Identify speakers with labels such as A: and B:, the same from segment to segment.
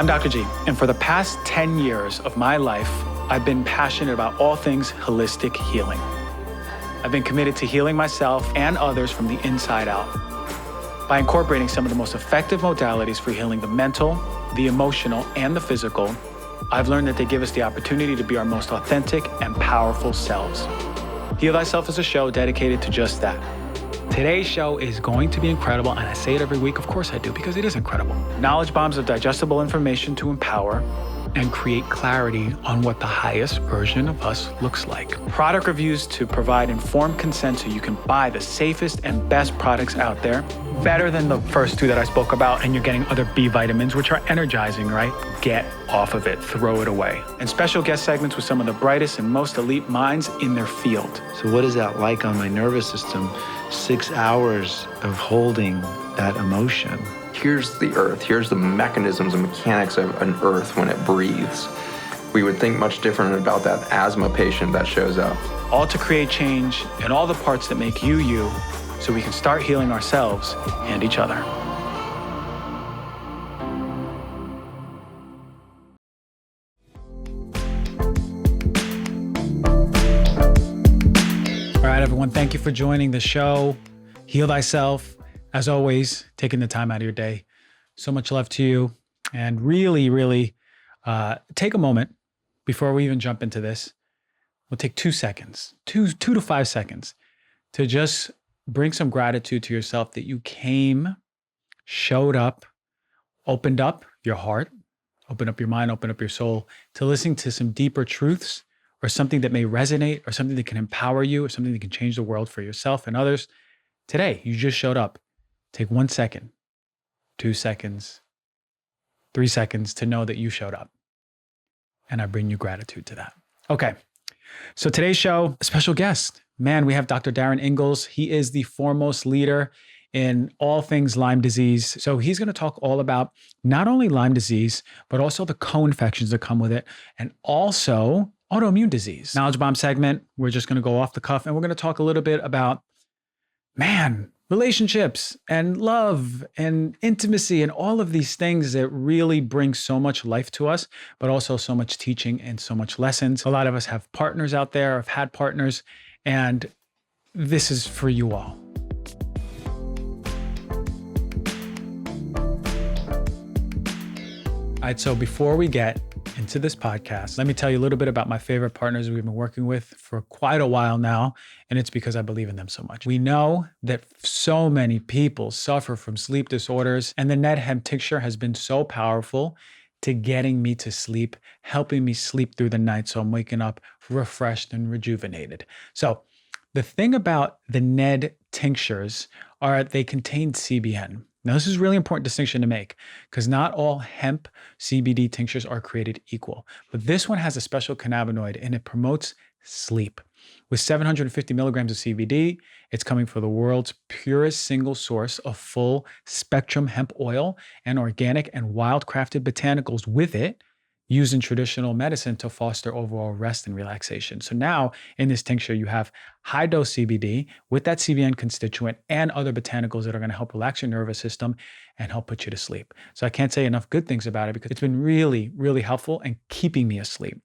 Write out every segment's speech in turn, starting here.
A: I'm Dr. G, and for the past 10 years of my life, I've been passionate about all things holistic healing. I've been committed to healing myself and others from the inside out by incorporating some of the most effective modalities for healing the mental, the emotional, and the physical. I've learned that they give us the opportunity to be our most authentic and powerful selves. Heal Thyself is a show dedicated to just that. Today's show is going to be incredible, and I say it every week, of course I do, because it is incredible. Knowledge bombs of digestible information to empower and create clarity on what the highest version of us looks like. Product reviews to provide informed consent so you can buy the safest and best products out there. Better than the first two that I spoke about, and you're getting other B vitamins, which are energizing, right? Get off of it, throw it away. And special guest segments with some of the brightest and most elite minds in their field.
B: So what is that like on my nervous system? 6 hours of holding that emotion.
C: Here's the earth. Here's the mechanisms and mechanics of an earth when it breathes. We would think much different about that asthma patient that shows up.
A: All to create change in all the parts that make you, you, so we can start healing ourselves and each other. All right, everyone, thank you for joining the show. Heal Thyself. As always, taking the time out of your day. So much love to you. And really, take a moment before we even jump into this. We'll take 2 seconds, two to 5 seconds, to just bring some gratitude to yourself that you came, showed up, opened up your heart, opened up your mind, opened up your soul to listening to some deeper truths or something that may resonate or something that can empower you or something that can change the world for yourself and others. Today, you just showed up. Take 1 second, 2 seconds, 3 seconds to know that you showed up. And I bring you gratitude to that. Okay, so today's show, a special guest. Man, we have Dr. Darin Ingles. He is the foremost leader in all things Lyme disease. So he's going to talk all about not only Lyme disease, but also the co-infections that come with it, and also autoimmune disease. Knowledge bomb segment, we're just going to go off the cuff, and we're going to talk a little bit about, relationships and love and intimacy and all of these things that really bring so much life to us, but also so much teaching and so much lessons. A lot of us have partners out there, have had partners, and this is for you all. All right, so before we get into this podcast, let me tell you a little bit about my favorite partners we've been working with for quite a while now, and it's because I believe in them so much. We know that so many people suffer from sleep disorders, and the Ned Hemp tincture has been so powerful to getting me to sleep, helping me sleep through the night so I'm waking up refreshed and rejuvenated. So the thing about the Ned tinctures are they contain CBN. Now, this is a really important distinction to make because not all hemp CBD tinctures are created equal, but this one has a special cannabinoid and it promotes sleep. With 750 milligrams of CBD, it's coming from the world's purest single source of full spectrum hemp oil and organic and wild-crafted botanicals with it, used in traditional medicine to foster overall rest and relaxation. So now in this tincture, you have high dose CBD with that CBN constituent and other botanicals that are gonna help relax your nervous system and help put you to sleep. So I can't say enough good things about it because it's been really, really helpful in keeping me asleep.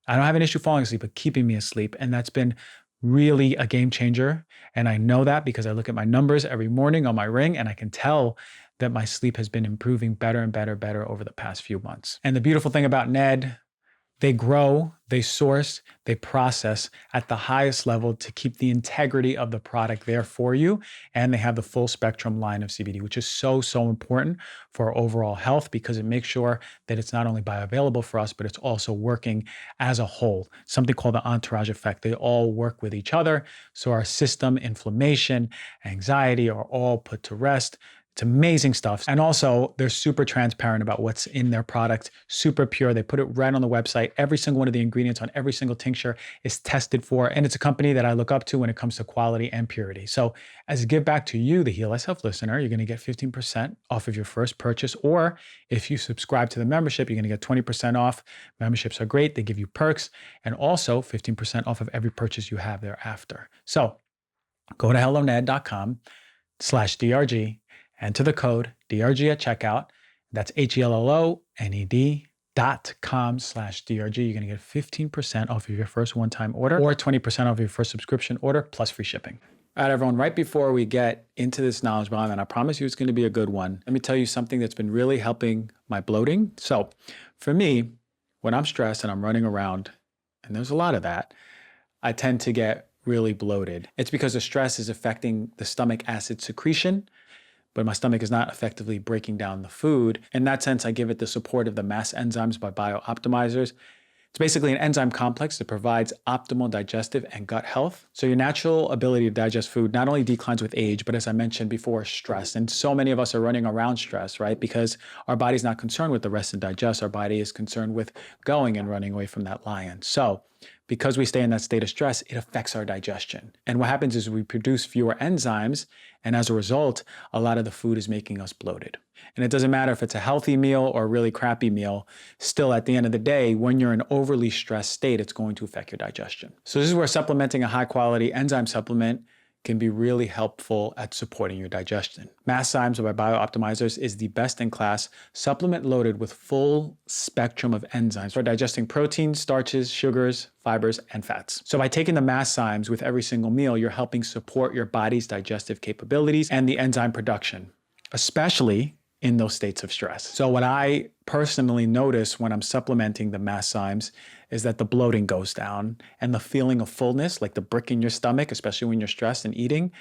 A: I don't have an issue falling asleep, but keeping me asleep. And that's been really a game changer. And I know that because I look at my numbers every morning on my ring and I can tell that my sleep has been improving better and better over the past few months. And the beautiful thing about Ned, they grow, they source, they process at the highest level to keep the integrity of the product there for you. And they have the full spectrum line of CBD, which is so important for our overall health because it makes sure that it's not only bioavailable for us, but it's also working as a whole, something called the entourage effect. They all work with each other. So our system, inflammation, anxiety are all put to rest. It's amazing stuff. And also, they're super transparent about what's in their product, super pure. They put it right on the website. Every single one of the ingredients on every single tincture is tested for. And it's a company that I look up to when it comes to quality and purity. So as a give back to you, the Heal Thyself listener, you're going to get 15% off of your first purchase. Or if you subscribe to the membership, you're going to get 20% off. Memberships are great. They give you perks and also 15% off of every purchase you have thereafter. So go to helloned.com/DRG. Enter the code DRG at checkout. That's HELLONED.com/DRG. You're going to get 15% off of your first one-time order or 20% off your first subscription order plus free shipping. All right, everyone, right before we get into this knowledge bomb, and I promise you it's going to be a good one, let me tell you something that's been really helping my bloating. So for me, when I'm stressed and I'm running around, and there's a lot of that, I tend to get really bloated. It's because the stress is affecting the stomach acid secretion, but my stomach is not effectively breaking down the food. In that sense, I give it the support of the MAS enzymes by Biooptimizers. It's basically an enzyme complex that provides optimal digestive and gut health. So your natural ability to digest food not only declines with age, but as I mentioned before, stress. And so many of us are running around stress, right? Because our body's not concerned with the rest and digest. Our body is concerned with going and running away from that lion. So because we stay in that state of stress, it affects our digestion. And what happens is we produce fewer enzymes, and as a result, a lot of the food is making us bloated. And it doesn't matter if it's a healthy meal or a really crappy meal, still at the end of the day, when you're in an overly stressed state, it's going to affect your digestion. So this is where supplementing a high quality enzyme supplement can be really helpful at supporting your digestion. Masszymes by Biooptimizers is the best-in-class supplement loaded with full spectrum of enzymes for digesting proteins, starches, sugars, fibers, and fats. So by taking the Masszymes with every single meal, you're helping support your body's digestive capabilities and the enzyme production, especially in those states of stress. So what I personally notice when I'm supplementing the Masszymes is that the bloating goes down and the feeling of fullness, like the brick in your stomach, especially when you're stressed and eating,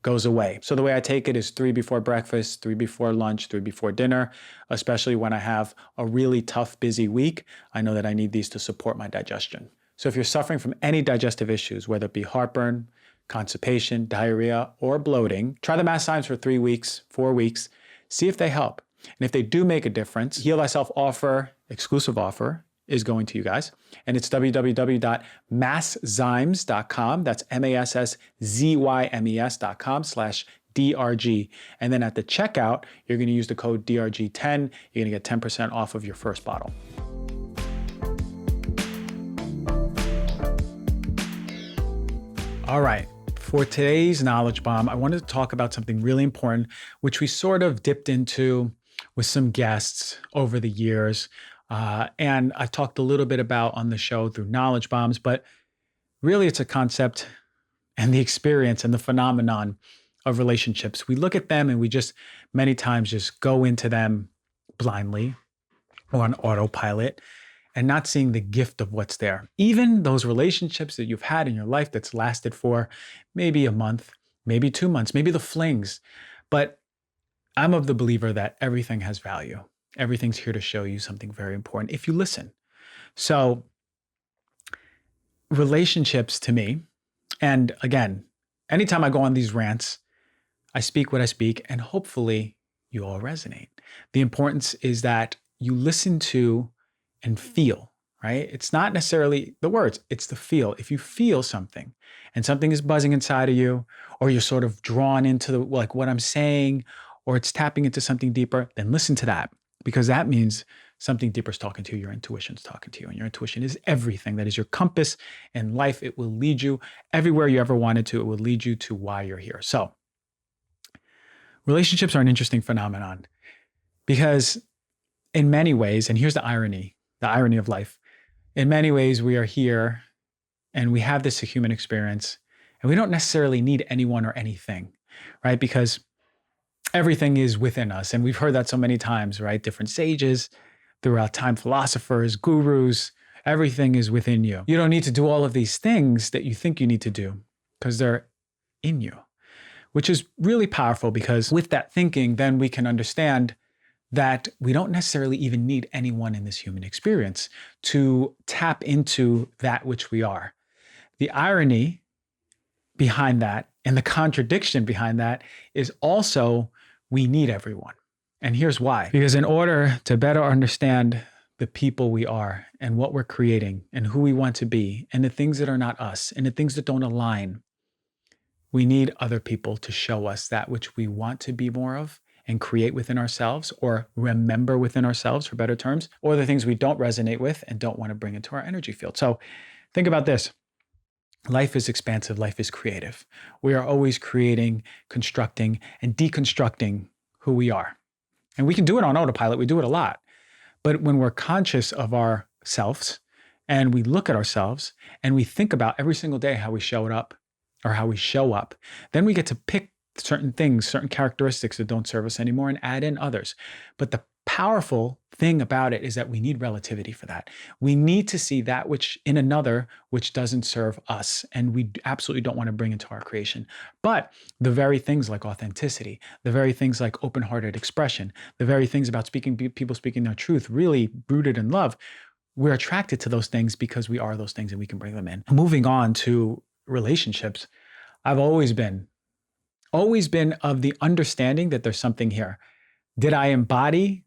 A: goes away. So the way I take it is 3 before breakfast, 3 before lunch, 3 before dinner, especially when I have a really tough, busy week. I know that I need these to support my digestion. So if you're suffering from any digestive issues, whether it be heartburn, constipation, diarrhea, or bloating, try the Masszymes for 3 weeks, 4 weeks, see if they help. And if they do make a difference, Heal Thyself offer, exclusive offer, is going to you guys. And it's www.masszymes.com. That's MASSZYMES.com/DRG. And then at the checkout, you're going to use the code DRG10. You're going to get 10% off of your first bottle. All right. For today's knowledge bomb, I wanted to talk about something really important, which we sort of dipped into with some guests over the years. And I've talked a little bit about on the show through knowledge bombs, but really it's a concept and the experience and the phenomenon of relationships. We look at them and we just many times just go into them blindly or on autopilot and not seeing the gift of what's there. Even those relationships that you've had in your life that's lasted for maybe a month, maybe 2 months, maybe the flings. But I'm of the believer that everything has value. Everything's here to show you something very important if you listen. So relationships to me, and again, anytime I go on these rants, I speak what I speak, and hopefully you all resonate. The importance is that you listen to and feel, right? It's not necessarily the words, it's the feel. If you feel something and something is buzzing inside of you, or you're sort of drawn into like what I'm saying, or it's tapping into something deeper, then listen to that, because that means something deeper is talking to you. Your intuition's talking to you, and your intuition is everything. That is your compass in life. It will lead you everywhere you ever wanted to. It will lead you to why you're here. So relationships are an interesting phenomenon because in many ways, and here's the irony of life. In many ways, we are here and we have this human experience, and we don't necessarily need anyone or anything, right? Because everything is within us. And we've heard that so many times, right? Different sages throughout time, philosophers, gurus, everything is within you. You don't need to do all of these things that you think you need to do because they're in you, which is really powerful, because with that thinking, then we can understand that we don't necessarily even need anyone in this human experience to tap into that which we are. The irony behind that and the contradiction behind that is also we need everyone. And here's why. Because in order to better understand the people we are and what we're creating and who we want to be and the things that are not us and the things that don't align, we need other people to show us that which we want to be more of and create within ourselves, or remember within ourselves, for better terms, or the things we don't resonate with and don't want to bring into our energy field. So think about this. Life is expansive. Life is creative. We are always creating, constructing, and deconstructing who we are. And we can do it on autopilot. We do it a lot. But when we're conscious of ourselves and we look at ourselves and we think about every single day how we showed up or how we show up, then we get to pick certain things, certain characteristics that don't serve us anymore and add in others. But the powerful thing about it is that we need relativity for that. We need to see that which in another, which doesn't serve us. And we absolutely don't want to bring into our creation. But the very things like authenticity, the very things like open-hearted expression, the very things about people speaking their truth, really rooted in love, we're attracted to those things because we are those things and we can bring them in. Moving on to relationships, I've always been of the understanding that there's something here. Did I embody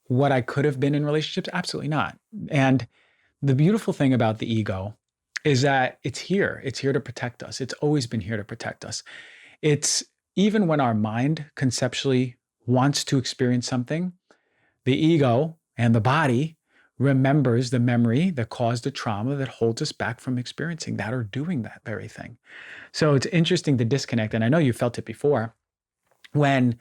A: what I could have been in relationships? Absolutely not. And the beautiful thing about the ego is that it's here. It's here to protect us. It's always been here to protect us. It's even when our mind conceptually wants to experience something, the ego and the body remembers the memory that caused the trauma that holds us back from experiencing that or doing that very thing. So it's interesting to disconnect. And I know you felt it before when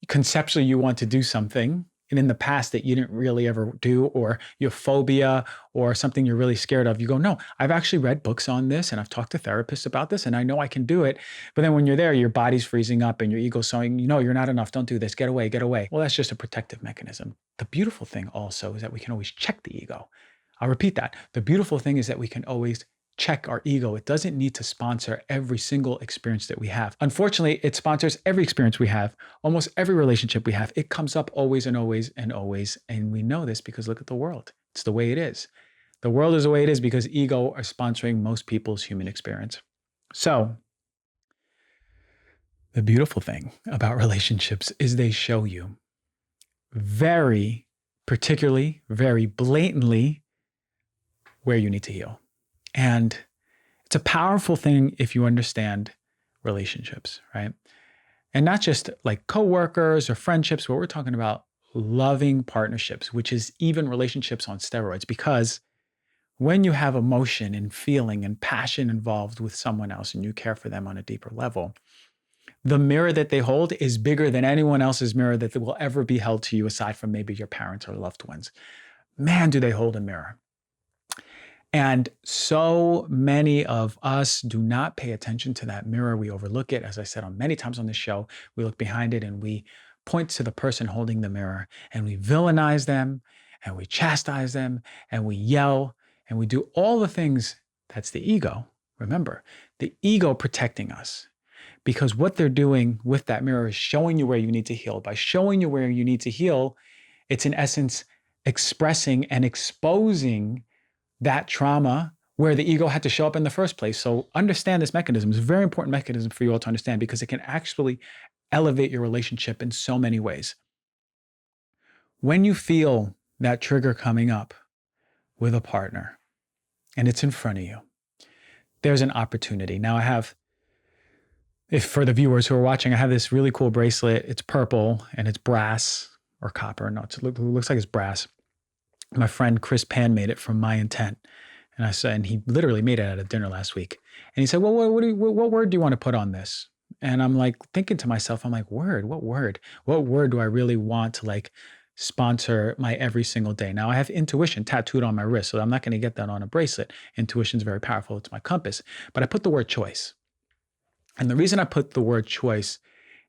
A: conceptually you want to do something and in the past that you didn't really ever do, or your phobia or something you're really scared of, you go, no, I've actually read books on this and I've talked to therapists about this and I know I can do it. But then when you're there, your body's freezing up and your ego's saying, you're not enough. Don't do this. Get away, get away. Well, that's just a protective mechanism. The beautiful thing also is that we can always check the ego. I'll repeat that. The beautiful thing is that we can always check our ego. It doesn't need to sponsor every single experience that we have. Unfortunately, it sponsors every experience we have, almost every relationship we have. It comes up always and always and always. And we know this because look at the world. It's the way it is. The world is the way it is because ego are sponsoring most people's human experience. So the beautiful thing about relationships is they show you very particularly, very blatantly where you need to heal. And it's a powerful thing if you understand relationships, right? And not just like coworkers or friendships, but we're talking about loving partnerships, which is even relationships on steroids. Because when you have emotion and feeling and passion involved with someone else and you care for them on a deeper level, the mirror that they hold is bigger than anyone else's mirror that will ever be held to you aside from maybe your parents or loved ones. Man, do they hold a mirror. And so many of us do not pay attention to that mirror. We overlook it. As I said many times on this show, we look behind it and we point to the person holding the mirror and we villainize them and we chastise them and we yell and we do all the things. That's the ego. Remember, the ego protecting us, because what they're doing with that mirror is showing you where you need to heal. By showing you where you need to heal, it's in essence expressing and exposing that trauma where the ego had to show up in the first place. So understand this mechanism. It's a very important mechanism for you all to understand because it can actually elevate your relationship in so many ways. When you feel that trigger coming up with a partner and it's in front of you, there's an opportunity. Now if for the viewers who are watching, I have this really cool bracelet. It's purple and it's brass or copper. No, it looks like it's brass. My friend Chris Pan made it from My Intent. And I said, and he literally made it at a dinner last week. And he said, well, what word do you want to put on this? And I'm like thinking to myself, I'm like, word? What word do I really want to like sponsor my every single day? Now I have intuition tattooed on my wrist, so I'm not going to get that on a bracelet. Intuition is very powerful. It's my compass. But I put the word choice. And the reason I put the word choice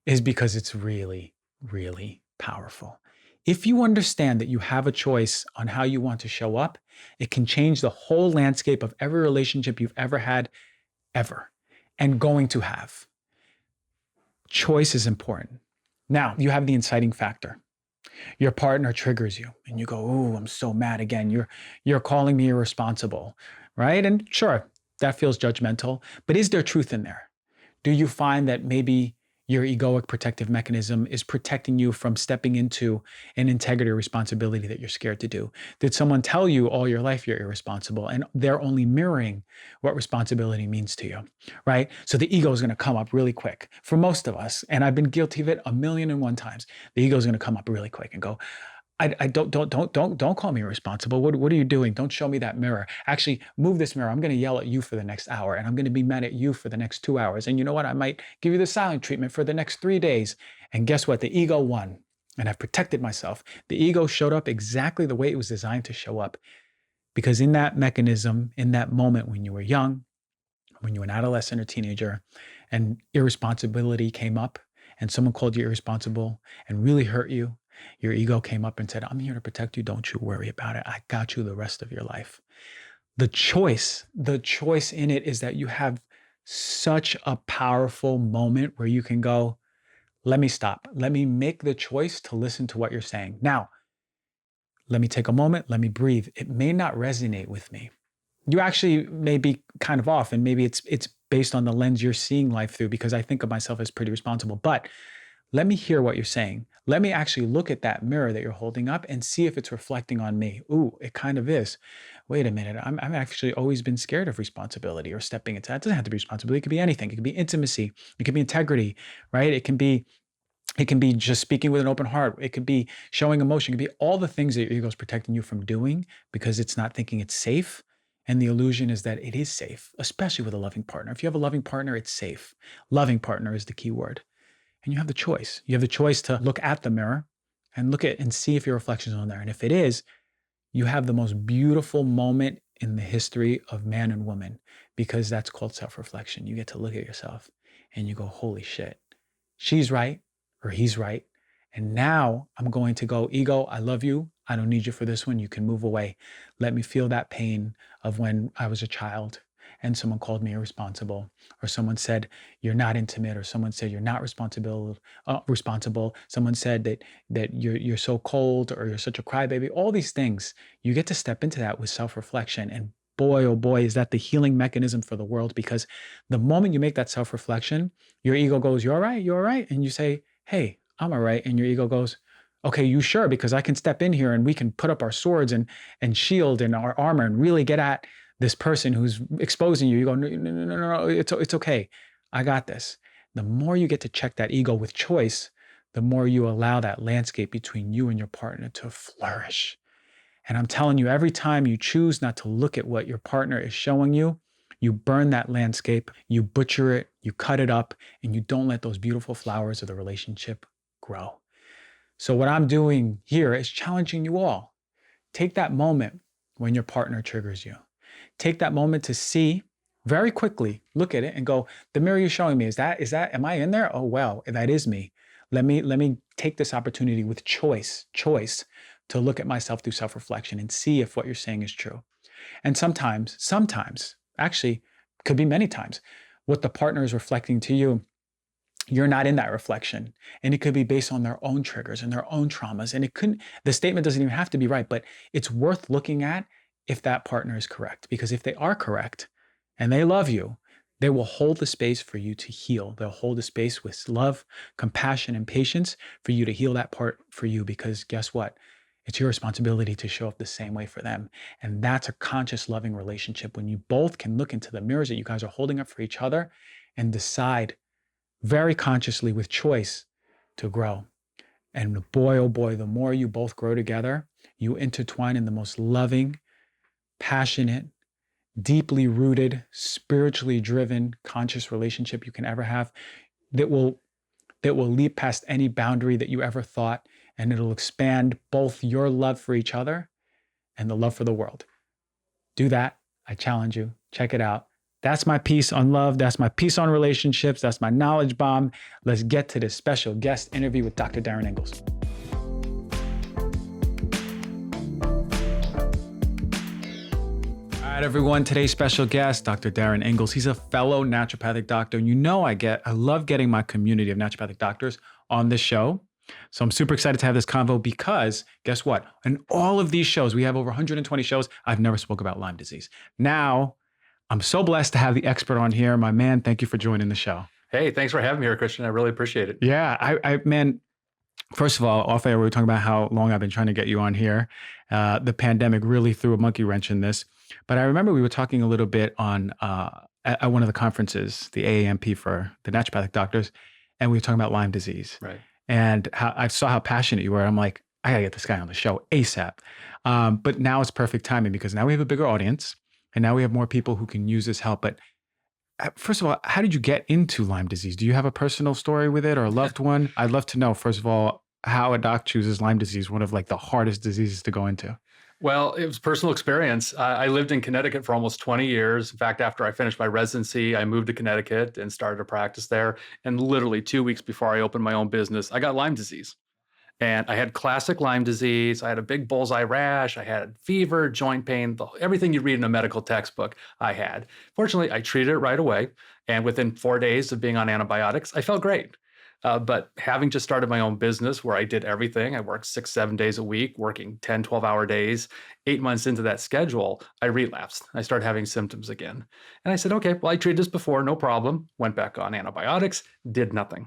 A: is because it's really, really powerful. If you understand that you have a choice on how you want to show up, it can change the whole landscape of every relationship you've ever had, ever, and going to have. Choice is important. Now, you have the inciting factor. Your partner triggers you and you go, "Ooh, I'm so mad again. You're calling me irresponsible," right? And sure, that feels judgmental, but is there truth in there? Do you find that maybe your egoic protective mechanism is protecting you from stepping into an integrity or responsibility that you're scared to do? Did someone tell you all your life you're irresponsible and they're only mirroring what responsibility means to you, right? So the ego is going to come up really quick for most of us. And I've been guilty of it 1,000,001 times. The ego is going to come up really quick and go, I don't call me irresponsible. What are you doing? Don't show me that mirror. Actually, move this mirror. I'm going to yell at you for the next hour, and I'm going to be mad at you for the next 2 hours. And you know what? I might give you the silent treatment for the next 3 days. And guess what? The ego won. and I've protected myself. The ego showed up exactly the way it was designed to show up. Because in that mechanism, in that moment when you were young, when you were an adolescent or teenager, and irresponsibility came up, and someone called you irresponsible and really hurt you, your ego came up and said, I'm here to protect you. Don't you worry about it. I got you the rest of your life. The choice in it is that you have such a powerful moment where you can go, let me stop. Let me make the choice to listen to what you're saying. Now, let me take a moment. Let me breathe. It may not resonate with me. You actually may be kind of off, and maybe it's based on the lens you're seeing life through, because I think of myself as pretty responsible. But let me hear what you're saying. Let me actually look at that mirror that you're holding up and see if it's reflecting on me. Ooh, it kind of is. Wait a minute. I've actually always been scared of responsibility or stepping into that. It doesn't have to be responsibility. It could be anything. It could be intimacy. It could be integrity, right? It can be just speaking with an open heart. It could be showing emotion. It could be all the things that your ego is protecting you from doing because it's not thinking it's safe. And the illusion is that it is safe, especially with a loving partner. If you have a loving partner, it's safe. Loving partner is the key word. And you have the choice. You have the choice to look at the mirror and look at and see if your reflection is on there. And if it is, you have the most beautiful moment in the history of man and woman, because that's called self-reflection. You get to look at yourself and you go, holy shit, she's right or he's right. And now I'm going to go, ego, I love you. I don't need you for this one. You can move away. Let me feel that pain of when I was a child and someone called me irresponsible, or someone said you're not intimate, or someone said you're not responsible. Someone said that you're so cold, or you're such a crybaby. All these things, you get to step into that with self-reflection. And boy, oh boy, is that the healing mechanism for the world, because the moment you make that self-reflection, your ego goes, you're all right, you're all right. And you say, hey, I'm all right. And your ego goes, okay, you sure? Because I can step in here and we can put up our swords and shield and our armor and really get at this person who's exposing you. You go, no, it's okay. I got this. The more you get to check that ego with choice, the more you allow that landscape between you and your partner to flourish. And I'm telling you, every time you choose not to look at what your partner is showing you, you burn that landscape, you butcher it, you cut it up, and you don't let those beautiful flowers of the relationship grow. So what I'm doing here is challenging you all. Take that moment when your partner triggers you. Take that moment to see very quickly, look at it and go, the mirror you're showing me, am I in there? Oh, wow, that is me. Let me take this opportunity with choice to look at myself through self-reflection and see if what you're saying is true. And sometimes, actually, could be many times, what the partner is reflecting to you, you're not in that reflection. And it could be based on their own triggers and their own traumas. And the statement doesn't even have to be right, but it's worth looking at if that partner is correct. Because if they are correct and they love you, they will hold the space for you to heal. They'll hold the space with love, compassion, and patience for you to heal that part for you. Because guess what? It's your responsibility to show up the same way for them. And that's a conscious, loving relationship when you both can look into the mirrors that you guys are holding up for each other and decide very consciously with choice to grow. And boy, oh boy, the more you both grow together, you intertwine in the most loving, passionate, deeply rooted, spiritually driven, conscious relationship you can ever have that will leap past any boundary that you ever thought, and it'll expand both your love for each other and the love for the world. Do that. I challenge you. Check it out. That's my piece on love. That's my piece on relationships. That's my knowledge bomb. Let's get to this special guest interview with Dr. Darin Ingles. All right, everyone. Today's special guest, Dr. Darin Ingles. He's a fellow naturopathic doctor. And you know I love getting my community of naturopathic doctors on this show. So I'm super excited to have this convo because guess what? In all of these shows, we have over 120 shows. I've never spoke about Lyme disease. Now, I'm so blessed to have the expert on here. My man, thank you for joining the show.
D: Hey, thanks for having me here, Christian. I really appreciate it.
A: Yeah, man, first of all, off air, we were talking about how long I've been trying to get you on here. The pandemic really threw a monkey wrench in this. But I remember we were talking a little bit on at one of the conferences, the AAMP for the naturopathic doctors, and we were talking about Lyme disease.
D: Right.
A: And I saw how passionate you were. I'm like, I gotta get this guy on the show ASAP. But now it's perfect timing because now we have a bigger audience. And now we have more people who can use this help. But first of all, how did you get into Lyme disease? Do you have a personal story with it or a loved one? I'd love to know, first of all, how a doc chooses Lyme disease, one of like the hardest diseases to go into?
D: Well, it was personal experience. I lived in Connecticut for almost 20 years. In fact, after I finished my residency, I moved to Connecticut and started to practice there. And literally 2 weeks before I opened my own business, I got Lyme disease. And I had classic Lyme disease. I had a big bullseye rash. I had fever, joint pain, everything you read in a medical textbook I had. Fortunately, I treated it right away. And within 4 days of being on antibiotics, I felt great. But having just started my own business where I did everything, I worked 6, 7 days a week, working 10, 12-hour days. 8 months into that schedule, I relapsed. I started having symptoms again. And I said, okay, well, I treated this before, no problem. Went back on antibiotics, did nothing.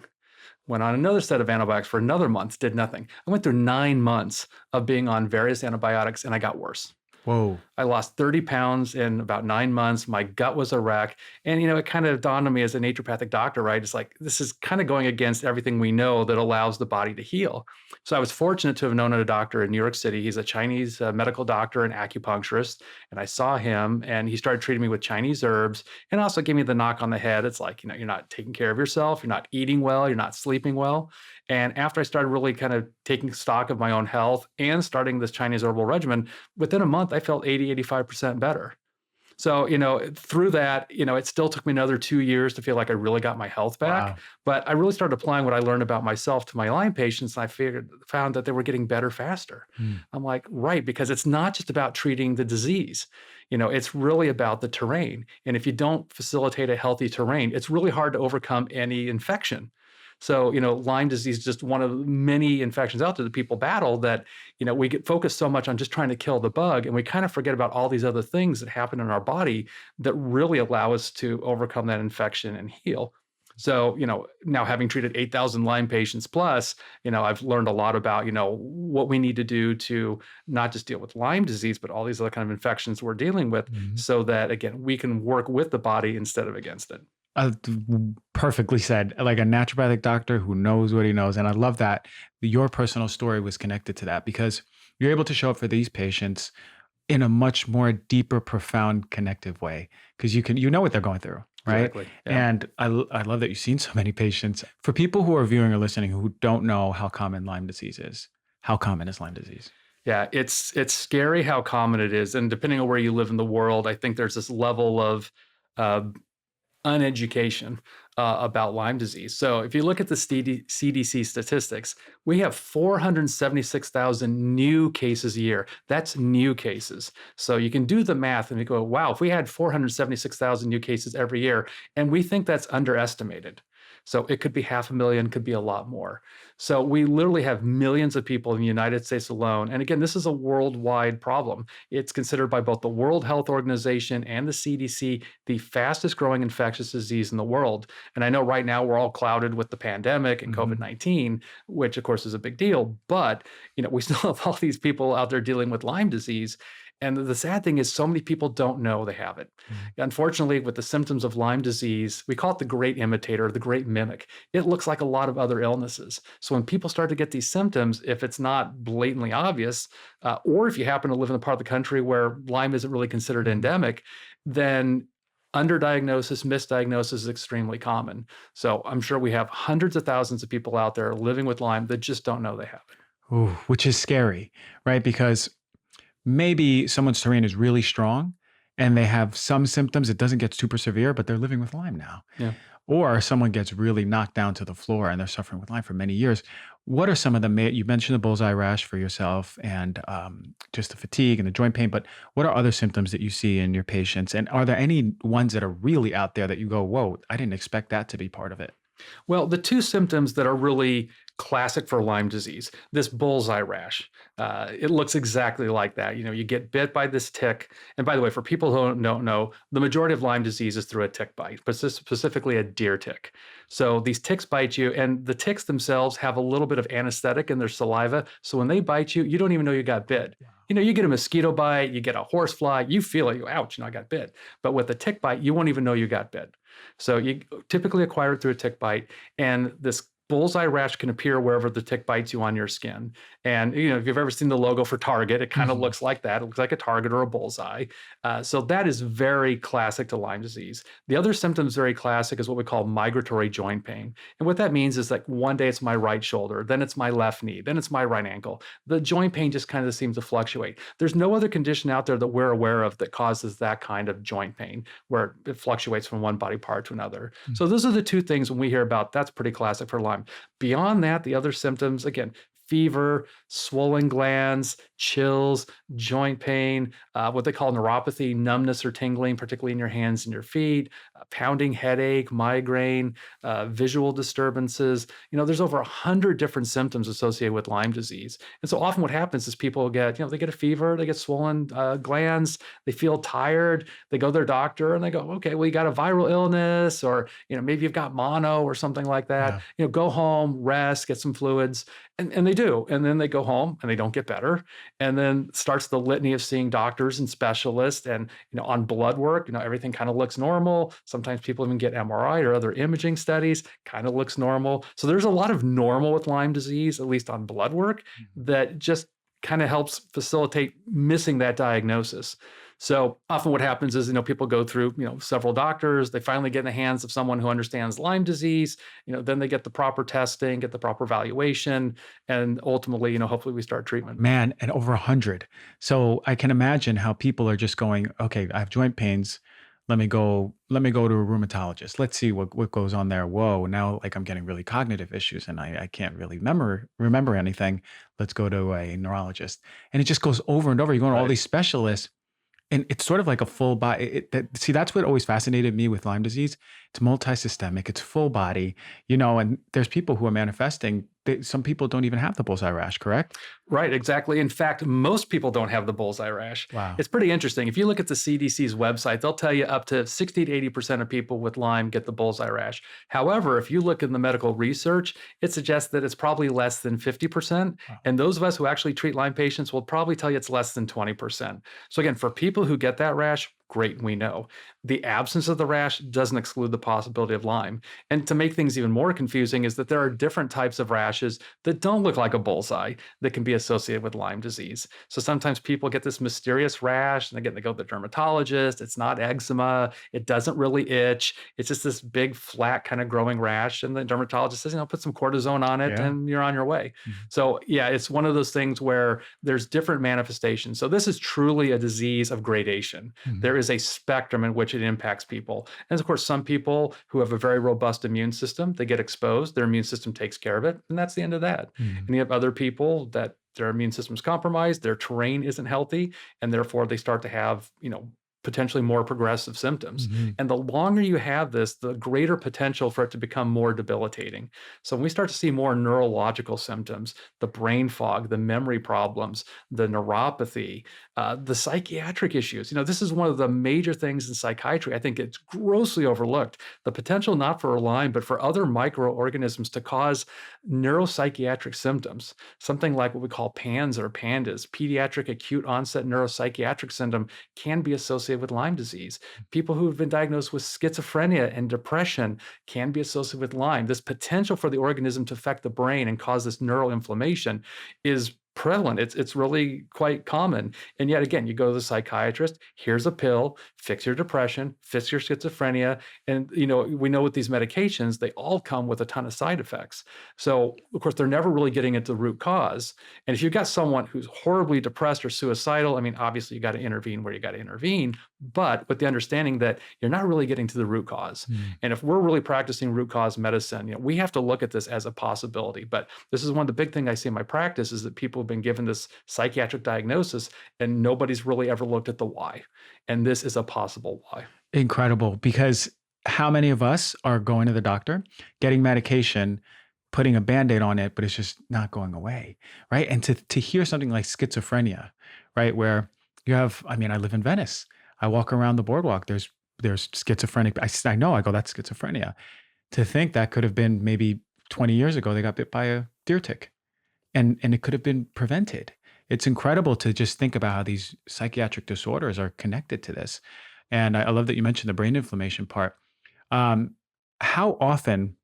D: Went on another set of antibiotics for another month, did nothing. I went through 9 months of being on various antibiotics and I got worse.
A: Whoa.
D: I lost 30 pounds in about 9 months. My gut was a wreck. And, it kind of dawned on me as a naturopathic doctor, right? It's like, this is kind of going against everything we know that allows the body to heal. So I was fortunate to have known a doctor in New York City. He's a Chinese medical doctor and acupuncturist. And I saw him and he started treating me with Chinese herbs and also gave me the knock on the head. It's like, you're not taking care of yourself. You're not eating well. You're not sleeping well. And after I started really kind of taking stock of my own health and starting this Chinese herbal regimen, within a month, I felt 80-85% better. So, through that, it still took me another 2 years to feel like I really got my health back.
A: Wow.
D: But I really started applying what I learned about myself to my Lyme patients. And I found that they were getting better faster. I'm like, right, because it's not just about treating the disease. It's really about the terrain. And if you don't facilitate a healthy terrain, it's really hard to overcome any infection. So, Lyme disease is just one of many infections out there that people battle that, we get focused so much on just trying to kill the bug and we kind of forget about all these other things that happen in our body that really allow us to overcome that infection and heal. So, now having treated 8,000 Lyme patients plus, I've learned a lot about, what we need to do to not just deal with Lyme disease, but all these other kind of infections we're dealing with so that, again, we can work with the body instead of against it.
A: Perfectly said, like a naturopathic doctor who knows what he knows. And I love that your personal story was connected to that because you're able to show up for these patients in a much more deeper, profound, connective way because you know what they're going through, right?
D: Exactly. Yeah.
A: And I love that you've seen so many patients. For people who are viewing or listening who don't know how common Lyme disease is, how common is Lyme disease?
D: Yeah, it's scary how common it is. And depending on where you live in the world, I think there's this level of uneducation about Lyme disease. So if you look at the CDC statistics, we have 476,000 new cases a year. That's new cases. So you can do the math and you go, wow, if we had 476,000 new cases every year, and we think that's underestimated. So it could be 500,000, could be a lot more. So we literally have millions of people in the United States alone. And again, this is a worldwide problem. It's considered by both the World Health Organization and the CDC the fastest growing infectious disease in the world. And I know right now we're all clouded with the pandemic and COVID-19, which of course is a big deal. But we still have all these people out there dealing with Lyme disease. And the sad thing is so many people don't know they have it. Unfortunately, with the symptoms of Lyme disease, we call it the great imitator, the great mimic. It looks like a lot of other illnesses. So when people start to get these symptoms, if it's not blatantly obvious, or if you happen to live in a part of the country where Lyme isn't really considered endemic, then underdiagnosis, misdiagnosis is extremely common. So I'm sure we have hundreds of thousands of people out there living with Lyme that just don't know they have it.
A: Ooh, which is scary, right? Because maybe someone's terrain is really strong and they have some symptoms. It doesn't get super severe, but they're living with Lyme now.
D: Yeah.
A: Or someone gets really knocked down to the floor and they're suffering with Lyme for many years. What are some of you mentioned the bullseye rash for yourself and just the fatigue and the joint pain, but what are other symptoms that you see in your patients? And are there any ones that are really out there that you go, whoa, I didn't expect that to be part of it?
D: Well, the two symptoms that are really classic for Lyme disease, this bullseye rash, it looks exactly like that. You get bit by this tick. And by the way, for people who don't know, the majority of Lyme disease is through a tick bite, but specifically a deer tick. So these ticks bite you, and the ticks themselves have a little bit of anesthetic in their saliva. So when they bite you, you don't even know you got bit. You get a mosquito bite, you get a horse fly, you feel it, ouch, I got bit. But with a tick bite, you won't even know you got bit. So you typically acquire it through a tick bite, and this bullseye rash can appear wherever the tick bites you on your skin. And, if you've ever seen the logo for Target, it kind of looks like that. It looks like a target or a bullseye. So that is very classic to Lyme disease. The other symptoms very classic is what we call migratory joint pain. And what that means is like one day it's my right shoulder, then it's my left knee, then it's my right ankle. The joint pain just kind of seems to fluctuate. There's no other condition out there that we're aware of that causes that kind of joint pain where it fluctuates from one body part to another. So those are the two things when we hear about, that's pretty classic for Lyme. Beyond that, the other symptoms, again, fever, swollen glands, chills, joint pain, what they call neuropathy, numbness or tingling, particularly in your hands and your feet, pounding headache, migraine, visual disturbances. There's over 100 different symptoms associated with Lyme disease. And so often what happens is people get, they get a fever, they get swollen glands, they feel tired, they go to their doctor and they go, okay, well, you got a viral illness, or, maybe you've got mono or something like that. Go home, rest, get some fluids. And they do. And then they go home and they don't get better. And then starts the litany of seeing doctors and specialists. And, on blood work, everything kind of looks normal. Sometimes people even get MRI or other imaging studies, kind of looks normal. So there's a lot of normal with Lyme disease, at least on blood work, that just kind of helps facilitate missing that diagnosis. So often what happens is, people go through, several doctors, they finally get in the hands of someone who understands Lyme disease, then they get the proper testing, get the proper evaluation, and ultimately, hopefully we start treatment.
A: Man, and over 100. So I can imagine how people are just going, okay, I have joint pains. Let me go to a rheumatologist. Let's see what goes on there. Whoa, now like I'm getting really cognitive issues and I can't really remember anything. Let's go to a neurologist. And it just goes over and over. You go to all these specialists. And it's sort of like a full body. That's what always fascinated me with Lyme disease. It's multisystemic. It's full body, and there's people who are manifesting. Some people don't even have the bullseye rash, correct?
D: Right, exactly. In fact, most people don't have the bullseye rash.
A: Wow.
D: It's pretty interesting. If you look at the CDC's website, they'll tell you up to 60 to 80% of people with Lyme get the bullseye rash. However, if you look in the medical research, it suggests that it's probably less than 50%. Wow. And those of us who actually treat Lyme patients will probably tell you it's less than 20%. So again, for people who get that rash, great, we know. The absence of the rash doesn't exclude the possibility of Lyme. And to make things even more confusing is that there are different types of rashes that don't look like a bullseye that can be associated with Lyme disease. So sometimes people get this mysterious rash and again, they go to the dermatologist. It's not eczema. It doesn't really itch. It's just this big flat kind of growing rash. And the dermatologist says, put some cortisone on it and you're on your way. Mm-hmm. So yeah, it's one of those things where there's different manifestations. So this is truly a disease of gradation. Mm-hmm. There is a spectrum in which it impacts people. And of course, some people who have a very robust immune system, they get exposed, their immune system takes care of it, and that's the end of that. Mm-hmm. And you have other people that their immune system's compromised, their terrain isn't healthy, and therefore they start to have, potentially more progressive symptoms. Mm-hmm. And the longer you have this, the greater potential for it to become more debilitating. So when we start to see more neurological symptoms, the brain fog, the memory problems, the neuropathy, the psychiatric issues, this is one of the major things in psychiatry. I think it's grossly overlooked. The potential not for Lyme, but for other microorganisms to cause neuropsychiatric symptoms, something like what we call PANS or PANDAS, pediatric acute onset neuropsychiatric syndrome, can be associated with Lyme disease. People who have been diagnosed with schizophrenia and depression can be associated with Lyme. This potential for the organism to affect the brain and cause this neural inflammation is prevalent. It's really quite common. And yet again, you go to the psychiatrist, here's a pill, fix your depression, fix your schizophrenia. And we know with these medications, they all come with a ton of side effects. So of course, they're never really getting at the root cause. And if you've got someone who's horribly depressed or suicidal, obviously you got to intervene where you got to intervene, but with the understanding that you're not really getting to the root cause. Mm. And if we're really practicing root cause medicine, we have to look at this as a possibility. But this is one of the big things I see in my practice is that people have been given this psychiatric diagnosis and nobody's really ever looked at the why. And this is a possible why.
A: Incredible, because how many of us are going to the doctor, getting medication, putting a Band-Aid on it, but it's just not going away, right? And to hear something like schizophrenia, right? Where you have, I live in Venice. I walk around the boardwalk. There's schizophrenic. I know, I go, that's schizophrenia. To think that could have been maybe 20 years ago, they got bit by a deer tick. And it could have been prevented. It's incredible to just think about how these psychiatric disorders are connected to this. And I love that you mentioned the brain inflammation part. How often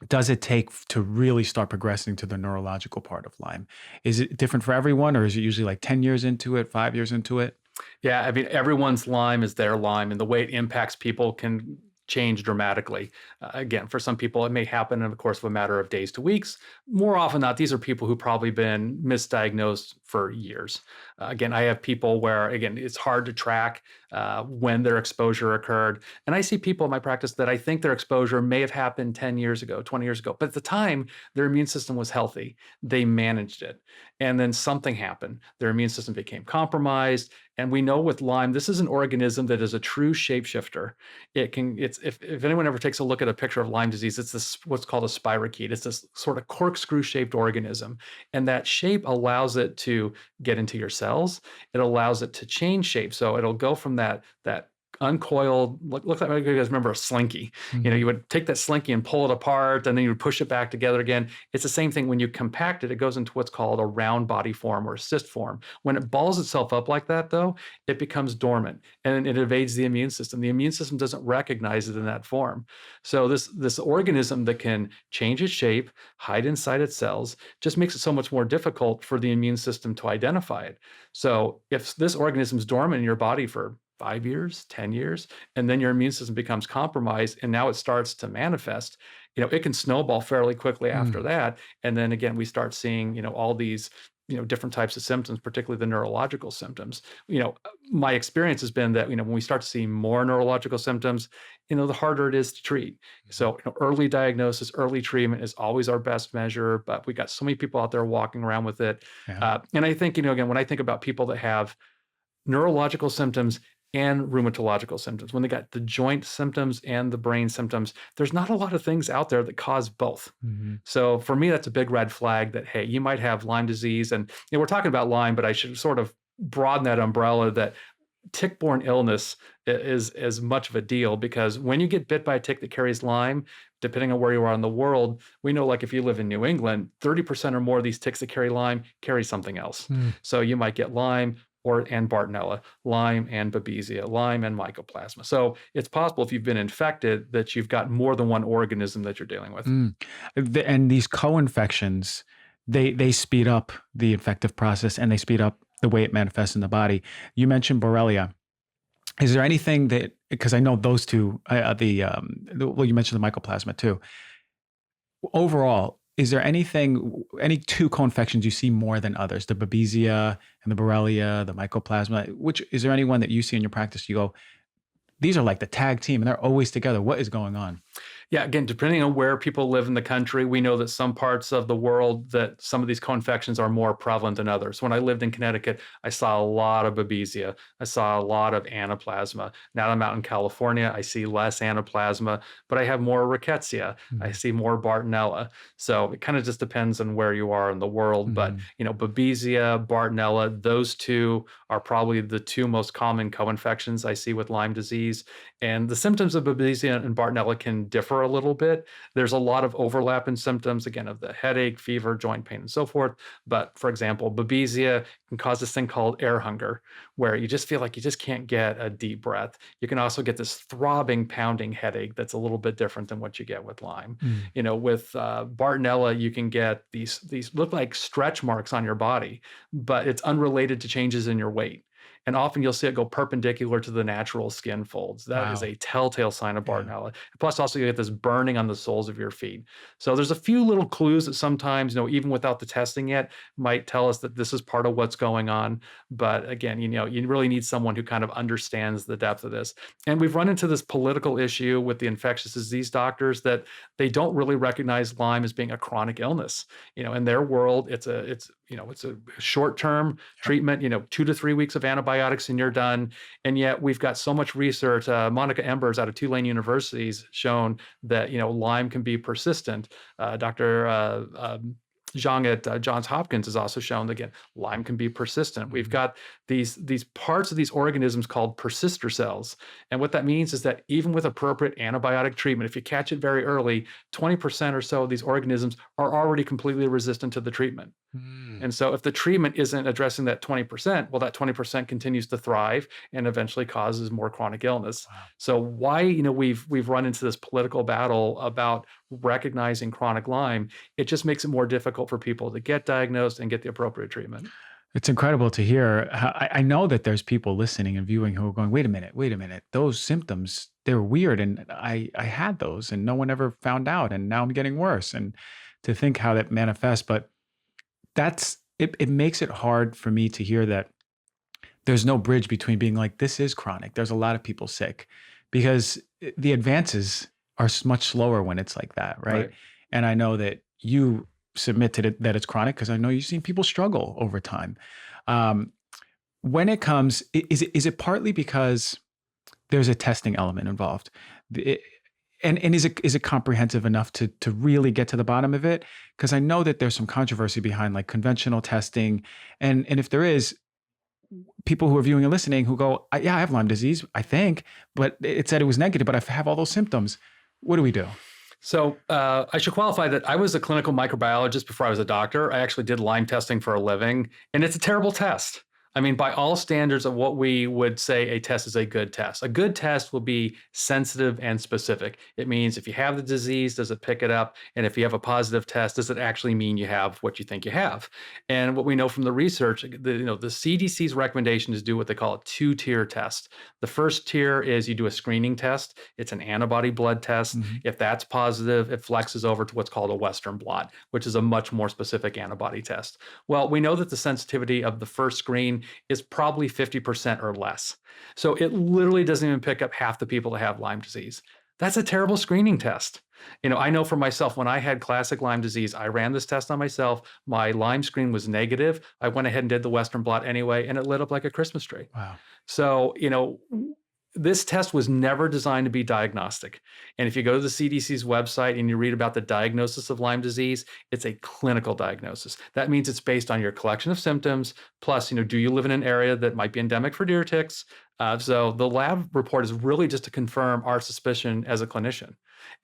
A: does it take to really start progressing to the neurological part of Lyme? Is it different for everyone, or is it usually like 10 years into it, 5 years into it?
D: Yeah, I mean, everyone's Lyme is their Lyme, and the way it impacts people can change dramatically. Again, for some people, it may happen in the course of a matter of days to weeks. More often than not, these are people who probably been misdiagnosed for years. Again, I have people where, again, it's hard to track when their exposure occurred. And I see people in my practice that I think their exposure may have happened 10 years ago, 20 years ago. But at the time, their immune system was healthy. They managed it. And then something happened. Their immune system became compromised. And we know with Lyme, this is an organism that is a true shapeshifter. If anyone ever takes a look at a picture of Lyme disease, it's this what's called a spirochete. It's this sort of corkscrew-shaped organism. And that shape allows it to get into your cells. It allows it to change shape. So it'll go from that uncoiled, look like you guys remember a slinky.
A: Mm-hmm.
D: You would take that slinky and pull it apart, and then you would push it back together again. It's the same thing when you compact it. It goes into what's called a round body form or a cyst form. When it balls itself up like that, though, it becomes dormant and it evades the immune system. The immune system doesn't recognize it in that form. So this organism that can change its shape, hide inside its cells, just makes it so much more difficult for the immune system to identify it. So if this organism is dormant in your body for 5 years, 10 years, and then your immune system becomes compromised and now it starts to manifest, it can snowball fairly quickly after that. And then again, we start seeing, all these, different types of symptoms, particularly the neurological symptoms. My experience has been that, when we start to see more neurological symptoms, the harder it is to treat. So early diagnosis, early treatment is always our best measure, but we got so many people out there walking around with it.
A: Yeah.
D: And I think, again, when I think about people that have neurological symptoms and rheumatological symptoms, when they got the joint symptoms and the brain symptoms, there's not a lot of things out there that cause both.
A: Mm-hmm.
D: So for me, that's a big red flag that, hey, you might have Lyme disease. And we're talking about Lyme, but I should sort of broaden that umbrella that tick-borne illness is as much of a deal, because when you get bit by a tick that carries Lyme, depending on where you are in the world, we know, like if you live in New England, 30% or more of these ticks that carry Lyme carry something else. So you might get Lyme and Bartonella, Lyme and Babesia, Lyme and Mycoplasma. So it's possible if you've been infected that you've got more than one organism that you're dealing with.
A: And these co-infections, they speed up the infective process and they speed up the way it manifests in the body. You mentioned Borrelia. Is there anything that, because I know those two, well, you mentioned the Mycoplasma too. Overall, is there any two co-infections you see more than others? The Babesia and the Borrelia, the Mycoplasma. Is there any one that you see in your practice? You go, these are like the tag team and they're always together. What is going on?
D: Yeah, again, depending on where people live in the country, we know that some parts of the world that some of these co-infections are more prevalent than others. When I lived in Connecticut, I saw a lot of Babesia. I saw a lot of Anaplasma. Now that I'm out in California, I see less Anaplasma, but I have more Rickettsia. I see more Bartonella. So it kind of just depends on where you are in the world. But, Babesia, Bartonella, those two are probably the two most common co-infections I see with Lyme disease. And the symptoms of Babesia and Bartonella can differ a little bit. There's a lot of overlap in symptoms, again, of the headache, fever, joint pain, and so forth. But for example, Babesia can cause this thing called air hunger, where you just feel like you just can't get a deep breath. You can also get this throbbing, pounding headache that's a little bit different than what you get with Lyme. With Bartonella, you can get these look like stretch marks on your body, but it's unrelated to changes in your weight. And often you'll see it go perpendicular to the natural skin folds. That is a telltale sign of Bartonella. Yeah. Plus also you get this burning on the soles of your feet. So there's a few little clues that sometimes, even without the testing yet, might tell us that this is part of what's going on. But again, you really need someone who kind of understands the depth of this. And we've run into this political issue with the infectious disease doctors that they don't really recognize Lyme as being a chronic illness. In their world, it's a short-term treatment, 2 to 3 weeks of antibiotics and you're done. And yet we've got so much research. Monica Embers out of Tulane University has shown that, Lyme can be persistent. Dr. Zhang at Johns Hopkins has also shown that, again, Lyme can be persistent. We've got these parts of these organisms called persister cells. And what that means is that even with appropriate antibiotic treatment, if you catch it very early, 20% or so of these organisms are already completely resistant to the treatment. And so if the treatment isn't addressing that 20%, well, that 20% continues to thrive and eventually causes more chronic illness.
A: Wow.
D: So why, we've run into this political battle about recognizing chronic Lyme. It just makes it more difficult for people to get diagnosed and get the appropriate treatment.
A: It's incredible to hear. I know that there's people listening and viewing who are going, wait a minute. Those symptoms, they're weird. And I had those and no one ever found out. And now I'm getting worse. And to think how that manifests, but it makes it hard for me to hear that there's no bridge between being like, this is chronic. There's a lot of people sick because the advances are much slower when it's like that. Right. And I know that you submit to it that it's chronic because I know you've seen people struggle over time. When it comes, is it partly because there's a testing element involved? And is it comprehensive enough to really get to the bottom of it? Because I know that there's some controversy behind like conventional testing. And if there is, people who are viewing and listening who go, yeah, I have Lyme disease, I think, but it said it was negative, but I have all those symptoms. What do we do?
D: So I should qualify that I was a clinical microbiologist before I was a doctor. I actually did Lyme testing for a living, and it's a terrible test. I mean, by all standards of what we would say a test is a good test. A good test will be sensitive and specific. It means if you have the disease, does it pick it up? And if you have a positive test, does it actually mean you have what you think you have? And what we know from the research, the CDC's recommendation is do what they call a 2-tier test. The first tier is you do a screening test. It's an antibody blood test. Mm-hmm. If that's positive, it flexes over to what's called a Western blot, which is a much more specific antibody test. Well, we know that the sensitivity of the first screen is probably 50% or less. So it literally doesn't even pick up half the people that have Lyme disease. That's a terrible screening test. I know for myself, when I had classic Lyme disease, I ran this test on myself. My Lyme screen was negative. I went ahead and did the Western blot anyway, and it lit up like a Christmas tree.
A: Wow.
D: So, this test was never designed to be diagnostic. And if you go to the CDC's website and you read about the diagnosis of Lyme disease, it's a clinical diagnosis. That means it's based on your collection of symptoms, plus, do you live in an area that might be endemic for deer ticks? So the lab report is really just to confirm our suspicion as a clinician.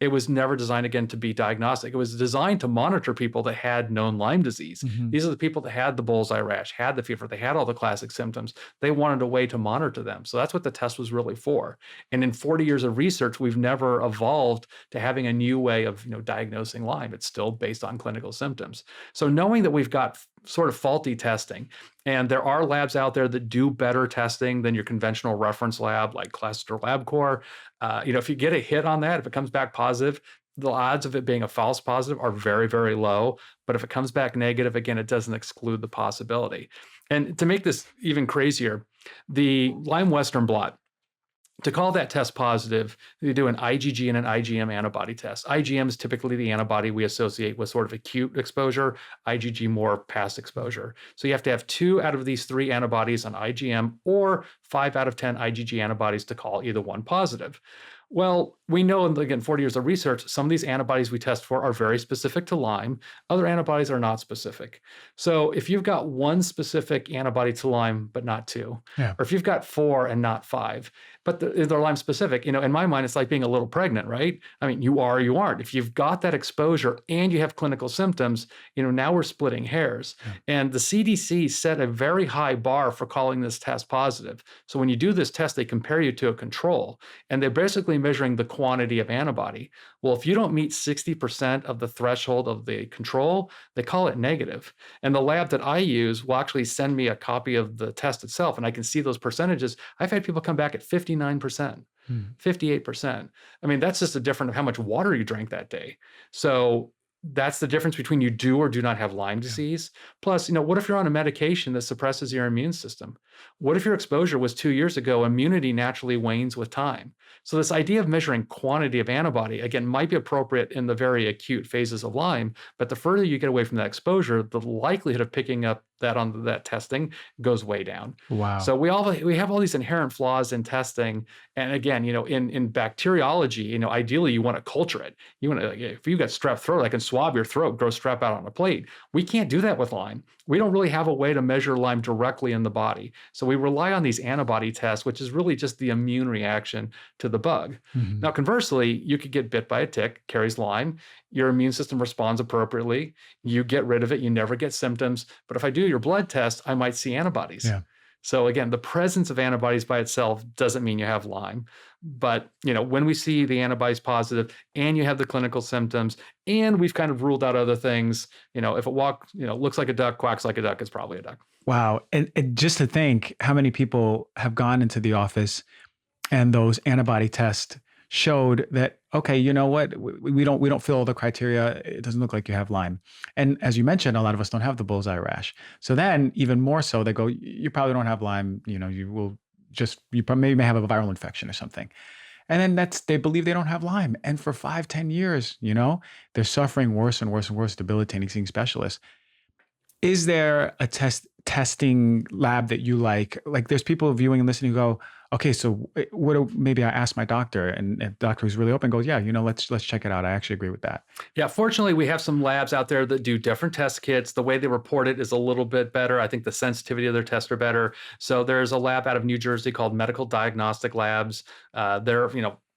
D: It was never designed, again, to be diagnostic. It was designed to monitor people that had known Lyme disease. Mm-hmm. These are the people that had the bullseye rash, had the fever, they had all the classic symptoms. They wanted a way to monitor them. So that's what the test was really for. And in 40 years of research, we've never evolved to having a new way of diagnosing Lyme. It's still based on clinical symptoms. So knowing that we've got sort of faulty testing, and there are labs out there that do better testing than your conventional reference lab, like Quest or LabCorp. If you get a hit on that, if it comes back positive, the odds of it being a false positive are very, very low. But if it comes back negative, again, it doesn't exclude the possibility. And to make this even crazier, the Lyme Western blot, to call that test positive, you do an IgG and an IgM antibody test. IgM is typically the antibody we associate with sort of acute exposure, IgG more past exposure. So you have to have 2 out of these 3 antibodies on IgM or 5 out of 10 IgG antibodies to call either one positive. Well, we know, again, 40 years of research, some of these antibodies we test for are very specific to Lyme. Other antibodies are not specific. So if you've got 1 specific antibody to Lyme, but not 2, or if you've got 4 and not 5, but they're Lyme specific, in my mind, it's like being a little pregnant, right? I mean, you are or you aren't. If you've got that exposure and you have clinical symptoms, now we're splitting hairs. And the CDC set a very high bar for calling this test positive. So when you do this test, they compare you to a control, and they're basically measuring the quantity of antibody. Well, if you don't meet 60% of the threshold of the control, they call it negative. And the lab that I use will actually send me a copy of the test itself, and I can see those percentages. I've had people come back at 59%, 58%. I mean, that's just a difference of how much water you drank that day. So that's the difference between you do or do not have Lyme disease. Plus, what if you're on a medication that suppresses your immune system? What if your exposure was 2 years ago? Immunity naturally wanes with time. So this idea of measuring quantity of antibody, again, might be appropriate in the very acute phases of Lyme, but the further you get away from that exposure, the likelihood of picking up on that testing goes way down.
A: Wow.
D: So we have all these inherent flaws in testing. And again, in bacteriology, ideally you want to culture it. You want to, if you got strep throat, I can swab your throat, grow strep out on a plate. We can't do that with Lyme. We don't really have a way to measure Lyme directly in the body. So we rely on these antibody tests, which is really just the immune reaction to the bug.
A: Mhm.
D: Now, conversely, you could get bit by a tick, carries Lyme. Your immune system responds appropriately. You get rid of it. You never get symptoms. But if I do your blood test, I might see antibodies.
A: Yeah.
D: So again, the presence of antibodies by itself doesn't mean you have Lyme. But when we see the antibodies positive and you have the clinical symptoms and we've kind of ruled out other things, if it looks like a duck, quacks like a duck, it's probably a duck.
A: Wow. And just to think how many people have gone into the office and those antibody tests showed that, okay, you know what, we don't fill all the criteria. It doesn't look like you have Lyme. And as you mentioned, a lot of us don't have the bullseye rash. So then even more so, they go, you probably don't have Lyme. You probably may have a viral infection or something. And then they believe they don't have Lyme. And for 5-10 years, they're suffering worse and worse and worse, debilitating, seeing specialists. Is there a testing lab that you like? Like there's people viewing and listening who go, okay, so maybe I ask my doctor, and if the doctor who's really open goes, yeah, let's check it out. I actually agree with that.
D: Yeah, fortunately, we have some labs out there that do different test kits. The way they report it is a little bit better. I think the sensitivity of their tests are better. So there's a lab out of New Jersey called Medical Diagnostic Labs. They're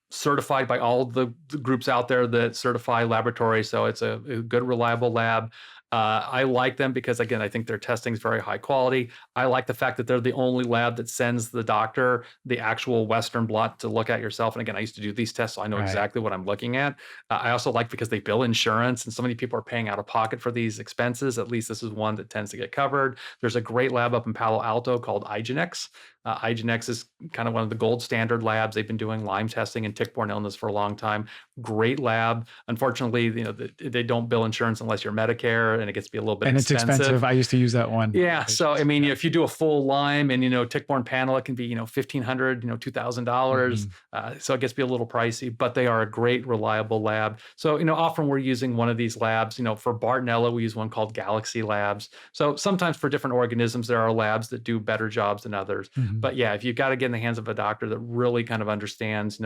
D: certified by all the groups out there that certify laboratories. So it's a good, reliable lab. I like them because, again, I think their testing is very high quality. I like the fact that they're the only lab that sends the doctor the actual Western blot to look at yourself. And again, I used to do these tests, so I know exactly what I'm looking at. I also like because they bill insurance, and so many people are paying out of pocket for these expenses. At least this is one that tends to get covered. There's a great lab up in Palo Alto called IGeneX. IGeneX is kind of one of the gold standard labs. They've been doing Lyme testing and tick-borne illness for a long time. Great lab. Unfortunately, they don't bill insurance unless you're Medicare, and it gets to be a little bit expensive.
A: And it's expensive. I used to use that one.
D: Yeah. So, I mean, if you do a full Lyme and, tick-borne panel, it can be, $1,500, $2,000. So it gets to be a little pricey, but they are a great, reliable lab. So, often we're using one of these labs. For Bartonella, we use one called Galaxy Labs. So sometimes for different organisms, there are labs that do better jobs than others. But yeah, if you've got to get in the hands of a doctor that really kind of understands,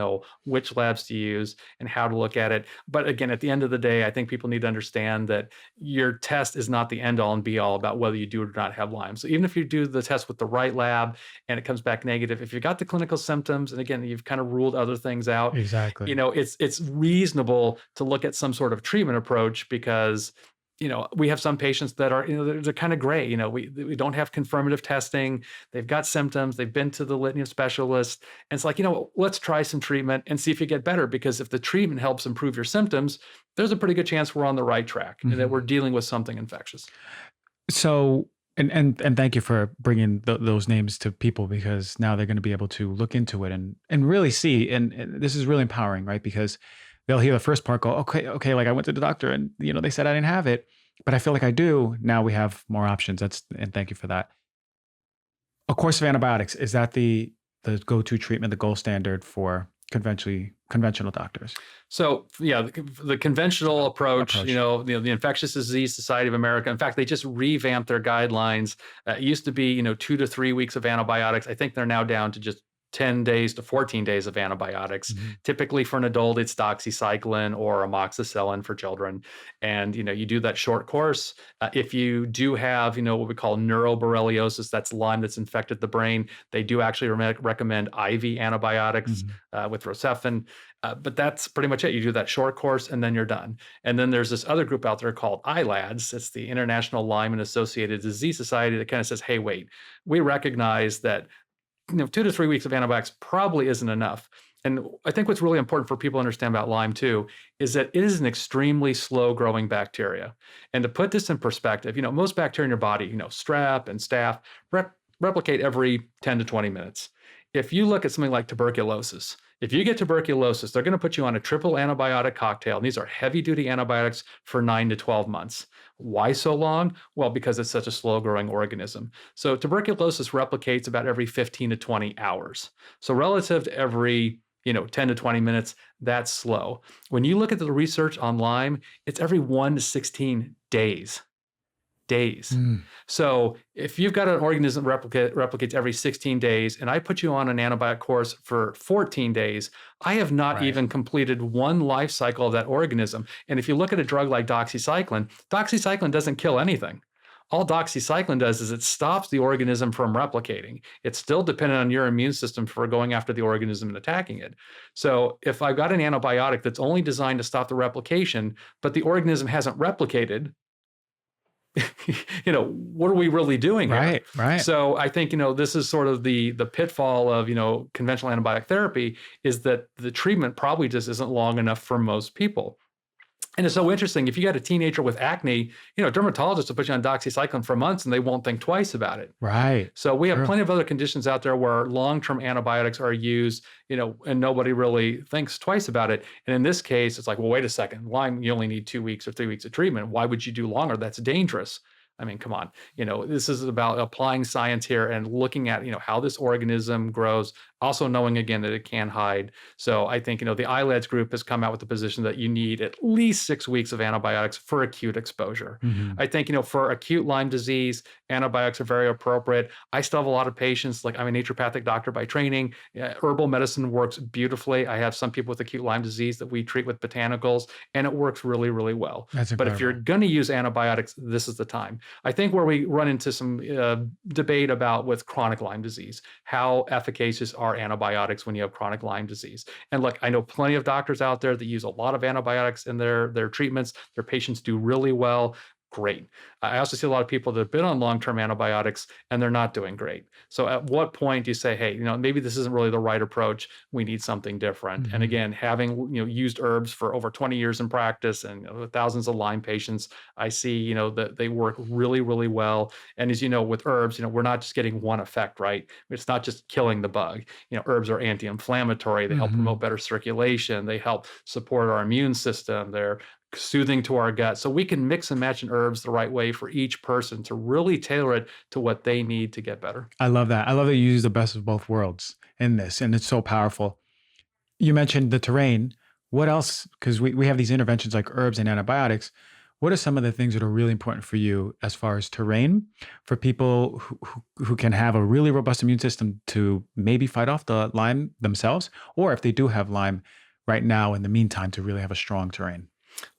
D: which labs to use and how to look at it. But again, at the end of the day, I think people need to understand that your test is not the end all and be all about whether you do or not have Lyme. So even if you do the test with the right lab and it comes back negative, if you've got the clinical symptoms, and again, you've kind of ruled other things out,
A: exactly.
D: It's reasonable to look at some sort of treatment approach because we have some patients that are, they're kind of gray. We don't have confirmative testing. They've got symptoms. They've been to the litany of specialists. And it's like, let's try some treatment and see if you get better. Because if the treatment helps improve your symptoms, there's a pretty good chance we're on the right track and that we're dealing with something infectious.
A: So, and thank you for bringing those names to people, because now they're going to be able to look into it and really see. And this is really empowering, right? Because they'll hear the first part, go, okay, like I went to the doctor and, they said I didn't have it, but I feel like I do. Now we have more options. And thank you for that. A course of antibiotics, is that the go-to treatment, the gold standard for conventional doctors?
D: So yeah, the conventional approach, the Infectious Disease Society of America, in fact, they just revamped their guidelines. It used to be, 2 to 3 weeks of antibiotics. I think they're now down to just 10 days to 14 days of antibiotics. Typically for an adult, it's doxycycline or amoxicillin for children. And, you do that short course. If you do have, what we call neuroborreliosis, that's Lyme that's infected the brain, they do actually recommend IV antibiotics with Rocephin. But that's pretty much it. You do that short course and then you're done. And then there's this other group out there called ILADS. It's the International Lyme and Associated Disease Society that kind of says, hey, wait, we recognize that 2 to 3 weeks of antibiotics probably isn't enough. And I think what's really important for people to understand about Lyme too is that it is an extremely slow growing bacteria. And to put this in perspective, most bacteria in your body, strep and staph, replicate every 10 to 20 minutes. If you look at something like tuberculosis, if you get tuberculosis, they're going to put you on a triple antibiotic cocktail. And these are heavy duty antibiotics for 9 to 12 months. Why so long? Well, because it's such a slow growing organism. So tuberculosis replicates about every 15 to 20 hours. So relative to every 10 to 20 minutes, that's slow. When you look at the research on Lyme, it's every 1 to 16 days. days. So if you've got an organism that replicates every 16 days, and I put you on an antibiotic course for 14 days, I have not even completed one life cycle of that organism. And if you look at a drug like doxycycline doesn't kill anything. All doxycycline does is it stops the organism from replicating. It's still dependent on your immune system for going after the organism and attacking it. So if I've got an antibiotic that's only designed to stop the replication, but the organism hasn't replicated, what are we really doing here?
A: Right.
D: So I think, this is sort of the pitfall of, conventional antibiotic therapy, is that the treatment probably just isn't long enough for most people. And it's so interesting. If you got a teenager with acne, dermatologists will put you on doxycycline for months and they won't think twice about it.
A: Right.
D: So we have plenty of other conditions out there where long-term antibiotics are used, and nobody really thinks twice about it. And in this case, it's like, well, wait a second. Lyme, you only need 2 weeks or 3 weeks of treatment. Why would you do longer? That's dangerous. I mean, come on. This is about applying science here and looking at, how this organism grows, also knowing, again, that it can hide. So I think, the ILADS group has come out with the position that you need at least 6 weeks of antibiotics for acute exposure. I think, for acute Lyme disease, antibiotics are very appropriate. I still have a lot of patients, like I'm a naturopathic doctor by training. Herbal medicine works beautifully. I have some people with acute Lyme disease that we treat with botanicals, and it works really, really well. But if you're going to use antibiotics, this is the time. I think where we run into some debate about with chronic Lyme disease, how efficacious are antibiotics when you have chronic Lyme disease? And look, I know plenty of doctors out there that use a lot of antibiotics in their treatments. Their patients do really well. Great. I also see a lot of people that have been on long-term antibiotics and they're not doing great. So at what point do you say, hey, maybe this isn't really the right approach. We need something different. And again, having, used herbs for over 20 years in practice and thousands of Lyme patients, I see, that they work really, really well. And as you know, with herbs, we're not just getting one effect, right? It's not just killing the bug. Herbs are anti-inflammatory. They help promote better circulation. They help support our immune system. They're soothing to our gut. So we can mix and match in herbs the right way for each person to really tailor it to what they need to get better.
A: I love that. I love that you use the best of both worlds in this, and it's so powerful. You mentioned the terrain. What else? Because we have these interventions like herbs and antibiotics. What are some of the things that are really important for you as far as terrain for people who can have a really robust immune system to maybe fight off the Lyme themselves, or if they do have Lyme right now in the meantime to really have a strong terrain?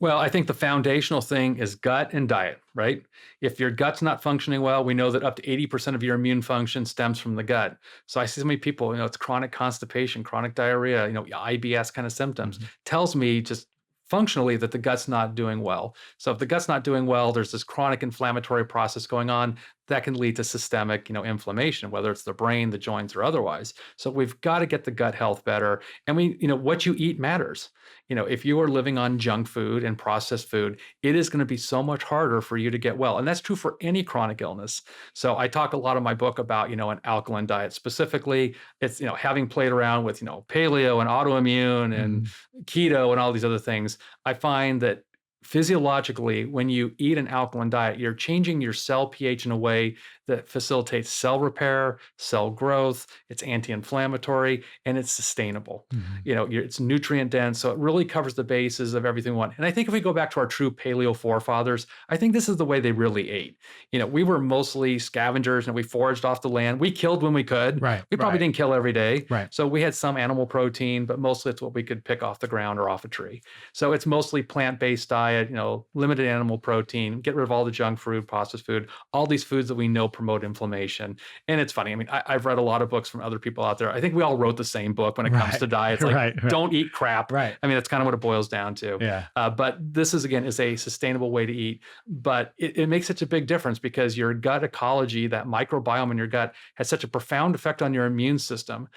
D: Well, I think the foundational thing is gut and diet, right? If your gut's not functioning well, we know that up to 80% of your immune function stems from the gut. So I see so many people, it's chronic constipation, chronic diarrhea, IBS kind of symptoms. Tells me just functionally that the gut's not doing well. So if the gut's not doing well, there's this chronic inflammatory process going on that can lead to systemic, inflammation, whether it's the brain, the joints, or otherwise. So we've got to get the gut health better. And what you eat matters. If you are living on junk food and processed food, it is going to be so much harder for you to get well. And that's true for any chronic illness. So I talk a lot in my book about, an alkaline diet. Specifically, it's, having played around with, paleo and autoimmune and keto and all these other things, I find that physiologically, when you eat an alkaline diet, you're changing your cell pH in a way that facilitates cell repair, cell growth. It's anti-inflammatory, and it's sustainable. It's nutrient dense, so it really covers the bases of everything we want. And I think if we go back to our true paleo forefathers, I think this is the way they really ate. We were mostly scavengers, and we foraged off the land. We killed when we could.
A: Right.
D: We probably didn't kill every day.
A: Right.
D: So we had some animal protein, but mostly it's what we could pick off the ground or off a tree. So it's mostly plant-based diet, limited animal protein, get rid of all the junk food, processed food, all these foods that we know promote inflammation. And it's funny. I mean, I've read a lot of books from other people out there. I think we all wrote the same book when it comes to diets. Like, don't eat crap.
A: Right.
D: I mean, that's kind of what it boils down to.
A: Yeah.
D: But this is a sustainable way to eat. But it makes such a big difference because your gut ecology, that microbiome in your gut, has such a profound effect on your immune system.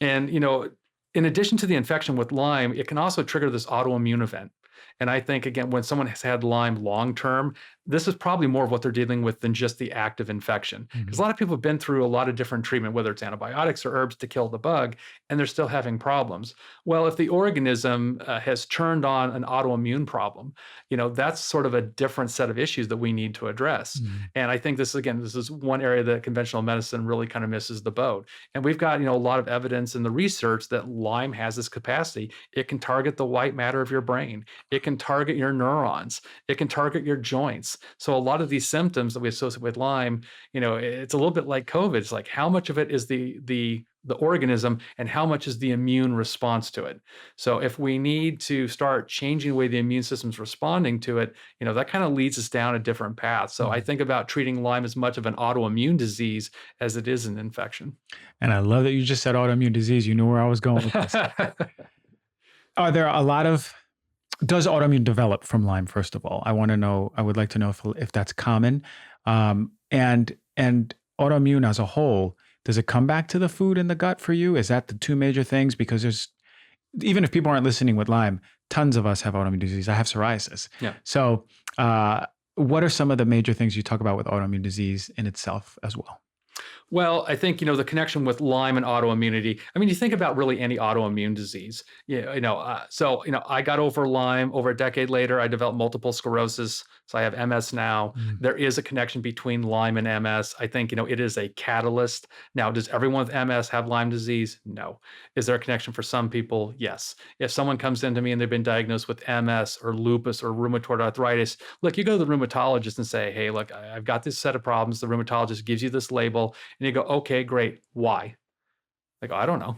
D: And, in addition to the infection with Lyme, it can also trigger this autoimmune event. And I think, again, when someone has had Lyme long-term, this is probably more of what they're dealing with than just the active infection. Because a lot of people have been through a lot of different treatment, whether it's antibiotics or herbs to kill the bug, and they're still having problems. Well, if the organism has turned on an autoimmune problem, that's sort of a different set of issues that we need to address. And I think this is one area that conventional medicine really kind of misses the boat. And we've got, a lot of evidence in the research that Lyme has this capacity. It can target the white matter of your brain. It can target your neurons. It can target your joints. So a lot of these symptoms that we associate with Lyme, it's a little bit like COVID. It's like how much of it is the organism and how much is the immune response to it. So if we need to start changing the way the immune system's responding to it, that kind of leads us down a different path. So I think about treating Lyme as much of an autoimmune disease as it is an infection.
A: And I love that you just said autoimmune disease. You knew where I was going with this. Are there does autoimmune develop from Lyme, first of all? I would like to know if that's common. And autoimmune as a whole, does it come back to the food and the gut for you? Is that the two major things? Because even if people aren't listening with Lyme, tons of us have autoimmune disease. I have psoriasis.
D: Yeah.
A: So what are some of the major things you talk about with autoimmune disease in itself as well?
D: Well, I think, the connection with Lyme and autoimmunity. I mean, you think about really any autoimmune disease. I got over Lyme. Over a decade later, I developed multiple sclerosis. So I have MS now. There is a connection between Lyme and MS. I think, it is a catalyst. Now, does everyone with MS have Lyme disease? No. Is there a connection for some people? Yes. If someone comes into me and they've been diagnosed with MS or lupus or rheumatoid arthritis, look, you go to the rheumatologist and say, hey, look, I've got this set of problems. The rheumatologist gives you this label and you go, okay, great. Why? They go, I don't know.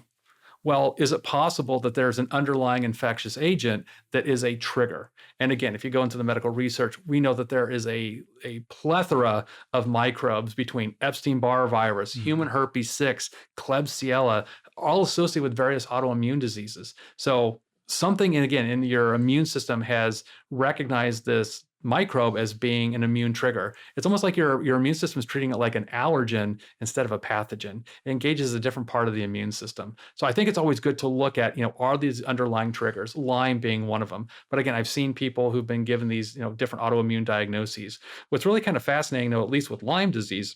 D: Well, is it possible that there's an underlying infectious agent that is a trigger? And again, if you go into the medical research, we know that there is a plethora of microbes between Epstein-Barr virus, human herpes 6, Klebsiella, all associated with various autoimmune diseases. So something, in your immune system has recognized this microbe as being an immune trigger. It's almost like your immune system is treating it like an allergen instead of a pathogen. It engages a different part of the immune system. So I think it's always good to look at, are these underlying triggers, Lyme being one of them. But again, I've seen people who've been given these, different autoimmune diagnoses. What's really kind of fascinating, though, at least with Lyme disease,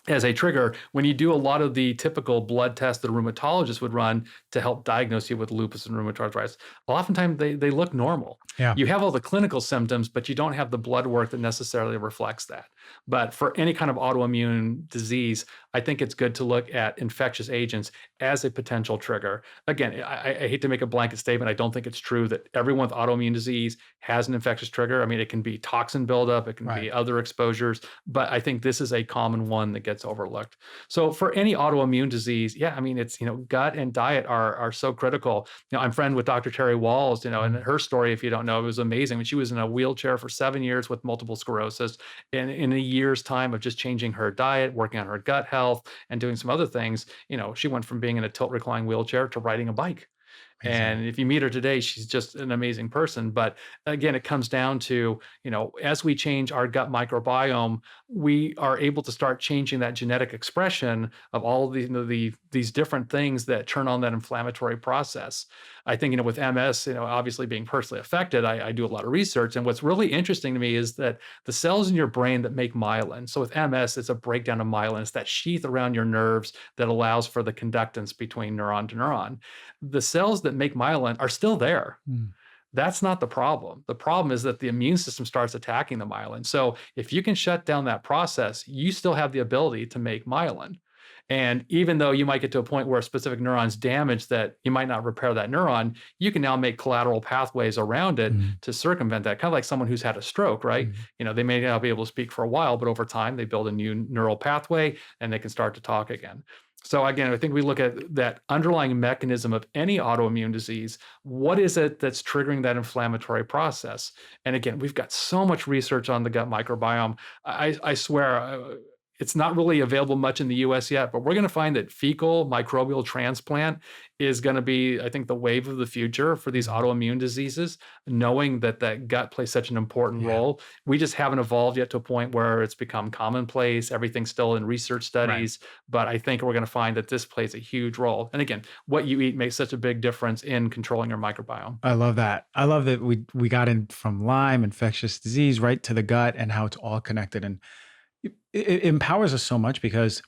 D: as a trigger, when you do a lot of the typical blood tests that a rheumatologist would run to help diagnose you with lupus and rheumatoid arthritis, oftentimes they look normal.
A: Yeah.
D: You have all the clinical symptoms, but you don't have the blood work that necessarily reflects that. But for any kind of autoimmune disease, I think it's good to look at infectious agents as a potential trigger. Again, I hate to make a blanket statement. I don't think it's true that everyone with autoimmune disease has an infectious trigger. I mean, it can be toxin buildup, it can be other exposures, but I think this is a common one that gets overlooked. So for any autoimmune disease, it's, gut and diet are so critical. I'm friend with Dr. Terry Walls, and her story, if you don't know, it was amazing. When she was in a wheelchair for 7 years with multiple sclerosis, and in a year's time of just changing her diet, working on her gut health, and doing some other things, she went from being in a tilt recline wheelchair to riding a bike. And if you meet her today, she's just an amazing person. But again, it comes down to, as we change our gut microbiome, we are able to start changing that genetic expression of all of these different things that turn on that inflammatory process. I think, with MS, obviously being personally affected, I do a lot of research. And what's really interesting to me is that the cells in your brain that make myelin, so with MS, it's a breakdown of myelin. It's that sheath around your nerves that allows for the conductance between neuron to neuron. The cells that make myelin are still there. That's not the problem. The problem is that the immune system starts attacking the myelin. So if you can shut down that process, you still have the ability to make myelin. And even though you might get to a point where a specific neuron's damaged that you might not repair that neuron, you can now make collateral pathways around it to circumvent that. Kind of like someone who's had a stroke, right? They may not be able to speak for a while, but over time they build a new neural pathway and they can start to talk again. So again, I think we look at that underlying mechanism of any autoimmune disease. What is it that's triggering that inflammatory process? And again, we've got so much research on the gut microbiome. I swear, it's not really available much in the US yet, but we're going to find that fecal microbial transplant is going to be, I think, the wave of the future for these autoimmune diseases, knowing that gut plays such an important role. We just haven't evolved yet to a point where it's become commonplace. Everything's still in research studies, but I think we're going to find that this plays a huge role. And again, what you eat makes such a big difference in controlling your microbiome.
A: I love that. I love that we got in from Lyme, infectious disease, right to the gut and how it's all connected. And it empowers us so much because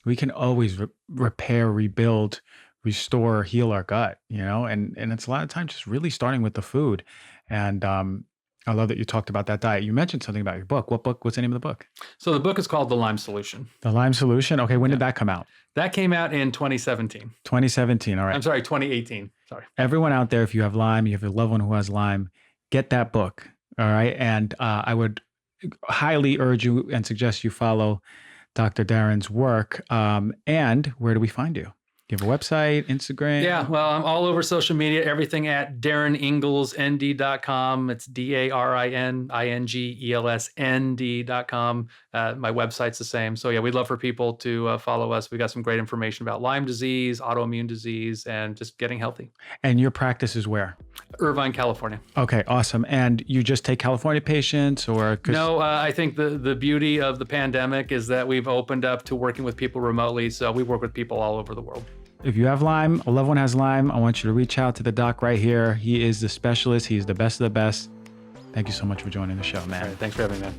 A: we can always repair, rebuild, restore, heal our gut, and it's a lot of times just really starting with the food. And I love that you talked about that diet. You mentioned something about your book. What book? What's the name of the book?
D: So the book is called The Lyme Solution.
A: The Lyme Solution. Okay. When did that come out?
D: That came out in 2017.
A: 2017. All right.
D: I'm sorry, 2018. Sorry.
A: Everyone out there, if you have Lyme, you have a loved one who has Lyme, get that book. All right. And I would highly urge you and suggest you follow Dr. Darin's work. And where do we find you? Do you have a website, Instagram?
D: Yeah, well, I'm all over social media, everything at DarinIngles.com. It's DarinIngelsND.com. My website's the same. So yeah, we'd love for people to follow us. We got some great information about Lyme disease, autoimmune disease, and just getting healthy.
A: And your practice is where?
D: Irvine, California.
A: Okay, awesome. And you just take California patients or?
D: No, I think the beauty of the pandemic is that we've opened up to working with people remotely. So we work with people all over the world.
A: If you have Lyme, a loved one has Lyme, I want you to reach out to the doc right here. He is the specialist. He's the best of the best. Thank you so much for joining the show, man.
D: All right, thanks for having me, man.